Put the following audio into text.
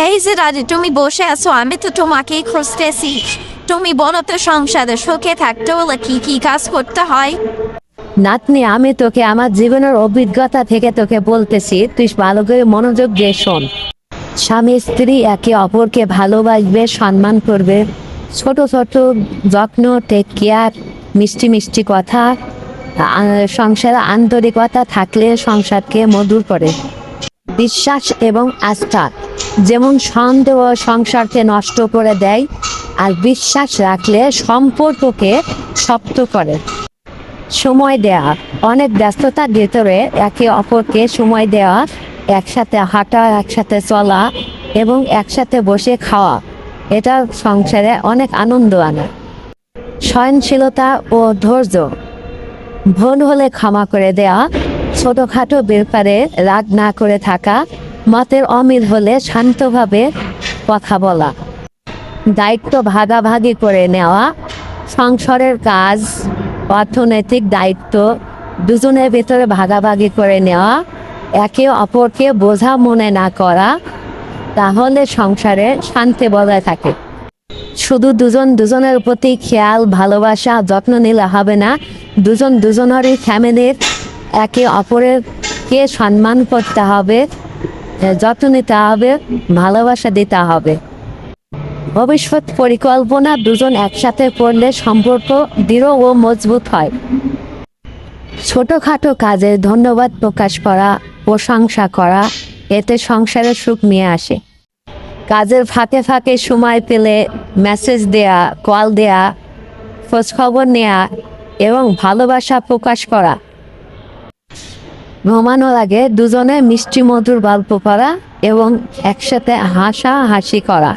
এই যে রাজি, তুমি বসে আছো, আমি তো তোমাকেই খুঁজতেছি। তুমি বলো তো, সংসারে সুখে থাকতে হলে কি কি কাজ করতে হয়? নাতনি, আমি তোকে আমার জীবনের অভিজ্ঞতা থেকে তোকে বলতেছি, তুই ভালো করে মনোযোগ দিয়ে শোন। স্বামী স্ত্রী একে অপরকে ভালোবাসবে, সম্মান করবে, ছোট ছোট যত্ন, টেক কেয়ার, মিষ্টি মিষ্টি কথা, সংসারে আন্তরিকতা থাকলে সংসারকে মধুর করে। বিশ্বাস এবং আস্থা, যেমন সন্দেহ সংসারকে নষ্ট করে দেয়, আর বিশ্বাস রাখলে সম্পর্ককে শক্ত করে। সময় দেওয়া, অনেক ব্যস্ততার ভেতরে একে অপরকে সময় দেওয়া, একসাথে হাঁটা, একসাথে চলা এবং একসাথে বসে খাওয়া, এটা সংসারে অনেক আনন্দ আনে। সহনশীলতা ও ধৈর্য, ভুল হলে ক্ষমা করে দেওয়া, ছোটোখাটো ব্যাপারে রাগ না করে থাকা, মতের অমিল হলে শান্তভাবে কথা বলা। দায়িত্ব ভাগাভাগি করে নেওয়া, সংসারের কাজ, অর্থনৈতিক দায়িত্ব দুজনের ভিতরে ভাগাভাগি করে নেওয়া, একে অপরকে বোঝা মনে না করা, তাহলে সংসারে শান্তি বজায় থাকে। শুধু দুজনের প্রতি খেয়াল, ভালোবাসা, যত্ন নিলে হবে না, দুজনেরই ফ্যামিলির একে অপরকে সম্মান করতে হবে, যত্ন নিতে হবে, ভালোবাসা দিতে হবে। ভবিষ্যৎ পরিকল্পনা দুজন একসাথে করলে সম্পর্ক দৃঢ় ও মজবুত হয়। ছোটোখাটো কাজে ধন্যবাদ প্রকাশ করা, প্রশংসা করা, এতে সংসারে সুখ নিয়ে আসে। কাজের ফাঁকে ফাঁকে সময় পেলে মেসেজ দেয়া, কল দেয়া, খোঁজখবর নেওয়া এবং ভালোবাসা প্রকাশ করা। ঘুমানোর আগে দুজনে মিষ্টি মধুর গল্প করা এবং একসাথে হাসাহাসি করা।